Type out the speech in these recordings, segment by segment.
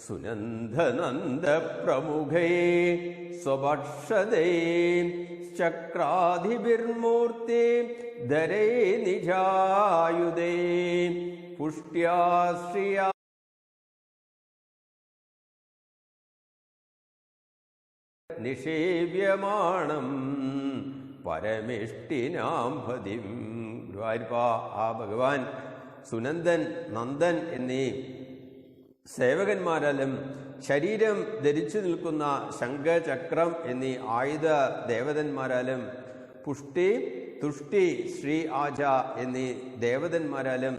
സുനന്ദനന്ദപ്രമുഖൈ സ്വപക്ഷതൈ ചക്രാധിഭിർമൂർത്തി ധരൈ നിജായുധൈ പുഷ്ട്യാശ്രിയ നിഷേവ്യമാണം പരമിഷ്ടിനാം പതിം. ഗുരുവായൂരപ്പ, ആ ഭഗവാൻ സുനന്ദൻ, നന്ദൻ എന്നീ സേവകന്മാരാലും ശരീരം ധരിച്ചു നിൽക്കുന്ന ശംഖചക്രം എന്നീ ആയുധ ദേവതന്മാരാലും പുഷ്ടി, തുഷ്ടി, ശ്രീ ആച എന്നീ ദേവതന്മാരാലും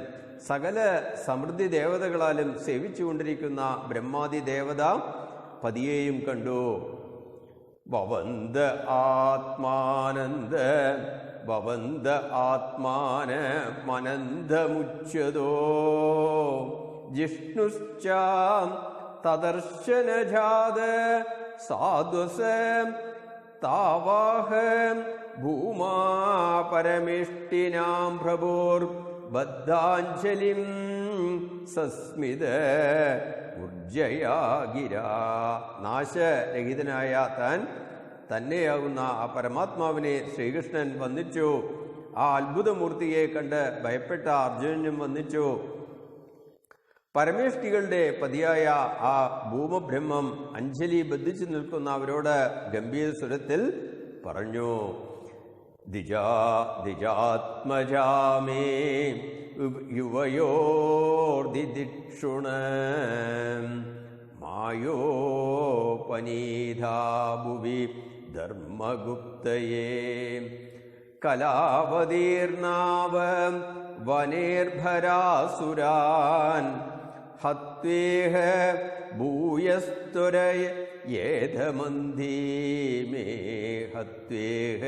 സകല സമൃദ്ധി ദേവതകളാലും സേവിച്ചുകൊണ്ടിരിക്കുന്ന ബ്രഹ്മാദി ദേവത പതിയെയും കണ്ടു. ഭവന്ത ആത്മാനന്ദ ഭവന്ത ആത്മാന മനന്ദമുച്യതോ ജിഷ്ണുശ്ച തദർശനജാത സാധ്വസ താവാഹ ഭൂമാ പരമിഷ്ടിനാം പ്രഭോർ ബദ്ധാഞ്ജലിം സസ്മിത ഉർജയാഗിര. നാശരഹിതനായ താൻ തന്നെയാകുന്ന ആ പരമാത്മാവിനെ ശ്രീകൃഷ്ണൻ വന്ദിച്ചു. ആ അത്ഭുതമൂർത്തിയെ കണ്ട് ഭയപ്പെട്ട അർജുനനും വന്ദിച്ചു. പരമേഷ്ടികളുടെ പതിയായ ആ ഭൂമബ്രഹ്മം അഞ്ജലി ബന്ധിച്ചു നിൽക്കുന്ന അവരോട് ഗംഭീര സ്വരത്തിൽ പറഞ്ഞു, ദിജാത്മജാമേ യുവയോർദിദിക്ഷുണ മായോപനീധാഭുവി ധർമ്മഗുപ്തയേ കലാവതീർണാവ വനേർഭരാസുരാൻ ഹത്വേഹ ഭൂയസ്തുരയേധമന്ദീമേ ഹത്വേഹ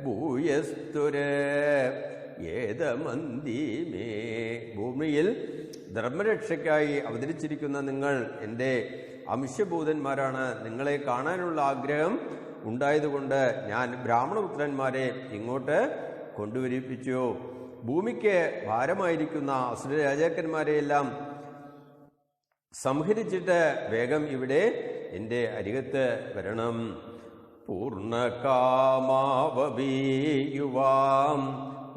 ഭൂയസ്തുരയേധമന്ദീമേ. ഭൂമിയിൽ ധർമ്മരക്ഷയ്ക്കായി അവതരിച്ചിരിക്കുന്ന നിങ്ങൾ എൻ്റെ അംശഭൂതന്മാരാണ്. നിങ്ങളെ കാണാനുള്ള ആഗ്രഹം ഉണ്ടായതുകൊണ്ട് ഞാൻ ബ്രാഹ്മണപുത്രന്മാരെ ഇങ്ങോട്ട് കൊണ്ടുവരിപ്പിച്ചു. ഭൂമിക്ക് ഭാരമായിരിക്കുന്ന അസുര രാജാക്കന്മാരെയെല്ലാം സംഹരിച്ചിട്ട് വേഗം ഇവിടെ എൻ്റെ അരികത്ത് വരണം. പൂർണ്ണകാമാവീയുവാം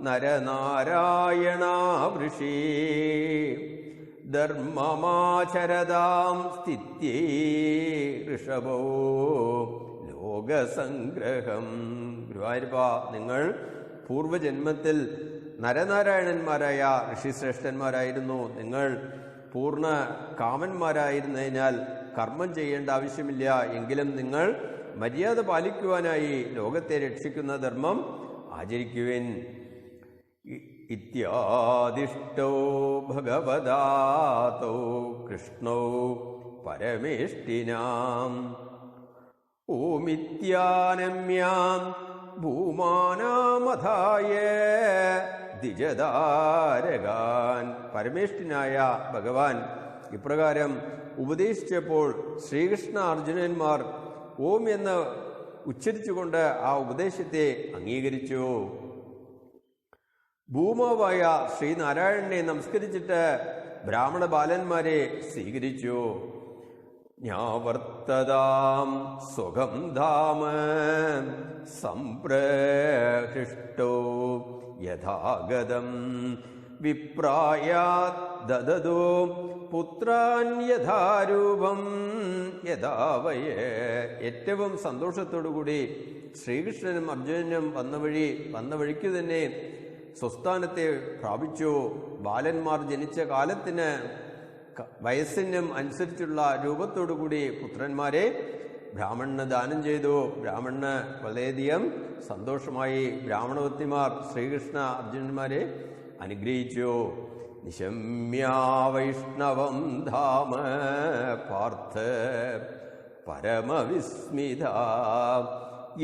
നരനാരായണാവൃഷി ധർമ്മമാചരതാം സ്ഥിത്യേ ഋഷഭോ ലോകസംഗ്രഹം. ഗുരുവായൂരപ്പ, നിങ്ങൾ പൂർവജന്മത്തിൽ നരനാരായണന്മാരായ ഋഷിശ്രേഷ്ഠന്മാരായിരുന്നു. നിങ്ങൾ പൂർണ്ണ കാമന്മാരായിരുന്നതിനാൽ കർമ്മം ചെയ്യേണ്ട ആവശ്യമില്ല. എങ്കിലും നിങ്ങൾ മര്യാദ പാലിക്കുവാനായി ലോകത്തെ രക്ഷിക്കുന്ന ധർമ്മം ആചരിക്കുവിൻ. ഇത്യാദിഷ്ടോ ഭഗവതാതോ കൃഷ്ണോ പരമേഷ്ടിനാം ഓമിത്യാനമ്യാം ഭൂമാനാമധായ ദ്വിജദാരകാൻ. പരമേഷ്ഠനായ ഭഗവാൻ ഇപ്രകാരം ഉപദേശിച്ചപ്പോൾ ശ്രീകൃഷ്ണ അർജുനന്മാർ ഓം എന്ന് ഉച്ചരിച്ചുകൊണ്ട് ആ ഉപദേശത്തെ അംഗീകരിച്ചു. ഭൂമാവായ ശ്രീനാരായണനെ നമസ്കരിച്ചിട്ട് ബ്രാഹ്മണ ബാലന്മാരെ സ്വീകരിച്ചു. ജ്ഞാവർത്തതാം സ്വകം ധാമ സംപ്രഹൃഷ്ടോ യഥാഗതം വിപ്രായാത് ദദതോ പുത്രാൻ യഥാരൂപം യഥാവയ. ഏറ്റവും സന്തോഷത്തോടുകൂടി ശ്രീകൃഷ്ണനും അർജുനനും വന്ന വഴിക്ക് തന്നെ സ്വസ്ഥാനത്തെ പ്രാപിച്ചു. ബാലന്മാർ ജനിച്ച കാലത്തിന് വയസ്സിനും അനുസരിച്ചുള്ള രൂപത്തോടുകൂടി പുത്രന്മാരെ ബ്രാഹ്മണന് ദാനം ചെയ്തു. ബ്രാഹ്മണന് വളരെയധികം സന്തോഷമായി. ബ്രാഹ്മണവത്തിമാർ ശ്രീകൃഷ്ണ അർജുനന്മാരെ അനുഗ്രഹിച്ചു. നിശമ്യാ വൈഷ്ണവം ധാമ പാർത്ഥ പരമവിസ്മിത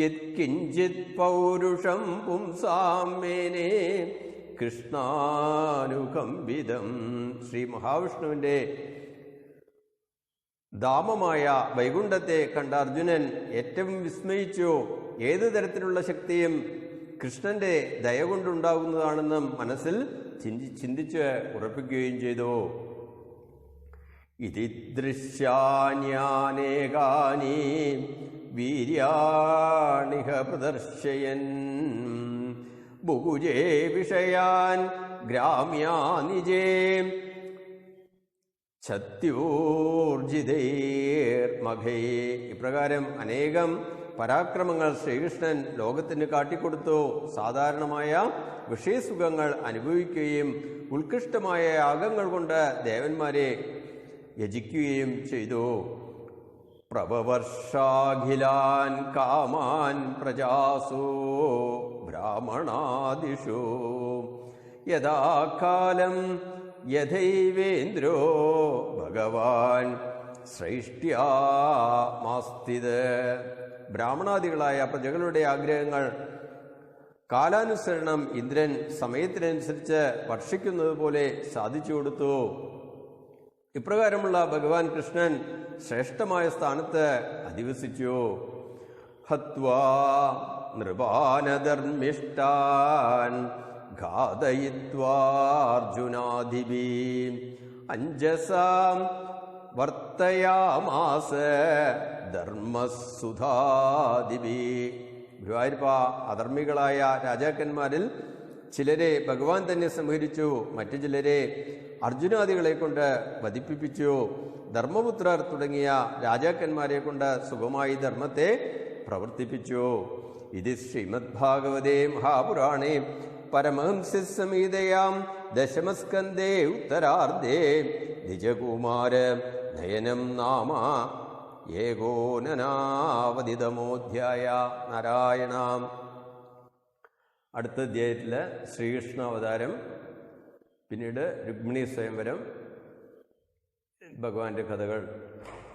യത്കിഞ്ചിത് പൗരുഷം പുംസാം മേനേ കൃഷ്ണാനുകമ്പിതം. ശ്രീ മഹാവിഷ്ണുവിൻ്റെ ധാമമായ വൈകുണ്ഠത്തെ കണ്ട അർജുനൻ ഏറ്റവും വിസ്മയിച്ചു. ഏതു തരത്തിലുള്ള ശക്തിയും കൃഷ്ണന്റെ ദയ കൊണ്ടുണ്ടാകുന്നതാണെന്നും മനസ്സിൽ ചിന്തിച്ച് ഉറപ്പിക്കുകയും ചെയ്തു. ഇതി ദൃശ്യാന്യാനേകാനി വീര്യാണിഹ പ്രദർശയൻ ബുകുജേ വിഷയാൻ ഗ്രാമ്യാനിജേ ഛത്യൂർജിതൈർമഘേ. ഇപ്രകാരം അനേകം പരാക്രമങ്ങൾ ശ്രീകൃഷ്ണൻ ലോകത്തിന് കാട്ടിക്കൊടുത്തു. സാധാരണമായ വിഷയസുഖങ്ങൾ അനുഭവിക്കുകയും ഉത്കൃഷ്ടമായ യാഗങ്ങൾ കൊണ്ട് ദേവന്മാരെ യജിക്കുകയും ചെയ്തു. പ്രവവർഷാഖിലാൻ കാമാൻ പ്രജാസു ബ്രാഹ്മണാദിഷു യഥാകാലം യഥൈവേന്ദ്രോ ഭഗവാൻ ശ്രേഷ്ഠ്യാമാസ്തിത്. ബ്രാഹ്മണാദികളായ പ്രജകളുടെ ആഗ്രഹങ്ങൾ കാലാനുസരണം ഇന്ദ്രൻ സമയത്തിനനുസരിച്ച് ഭക്ഷിക്കുന്നത് പോലെ സാധിച്ചു കൊടുത്തു. ഇപ്രകാരമുള്ള ഭഗവാൻ കൃഷ്ണൻ ശ്രേഷ്ഠമായ സ്ഥാനത്ത് അധിവസിച്ചു. ഹത്വാ നൃപാനധർമ്മിഷ്ടാൻ ഘാതയിത്വാർജുനാദിഭി അഞ്ജസാം വർത്തയാമാസ ധർമ്മസുധാദിഭി. ഗുരുവായൂരപ്പ അധർമ്മികളായ രാജാക്കന്മാരിൽ ചിലരെ ഭഗവാൻ തന്നെ സംഹരിച്ചു. മറ്റു ചിലരെ അർജുനാദികളെ കൊണ്ട് വധിപ്പിച്ചു. ധർമ്മപുത്രർ തുടങ്ങിയ രാജാക്കന്മാരെ കൊണ്ട് സുഖമായി ധർമ്മത്തെ പ്രവർത്തിപ്പിച്ചു. ഇത് ശ്രീമദ് ഭാഗവതേ മഹാപുരാണേ പരമഹംസ്യ സംഹിതയാം ദശമസ്കന്ധേ ഉത്തരാർദ്ധേ നിജകുമാര നയനം നാമ ഏകോനനാവതിതമോധ്യായ. നാരായണ. അടുത്ത അധ്യായത്തിൽ ശ്രീകൃഷ്ണ അവതാരം, പിന്നീട് രുക്മിണി സ്വയംവരം, ഭഗവാന്റെ കഥകൾ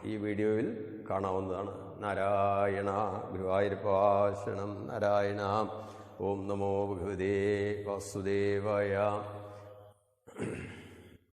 ഈ വീഡിയോയിൽ കാണാവുന്നതാണ്. നാരായണ. ഗുരുവായൂരപ്പ ശരണം. നാരായണ. ഓം നമോ ഭഗവതേ വാസുദേവായ.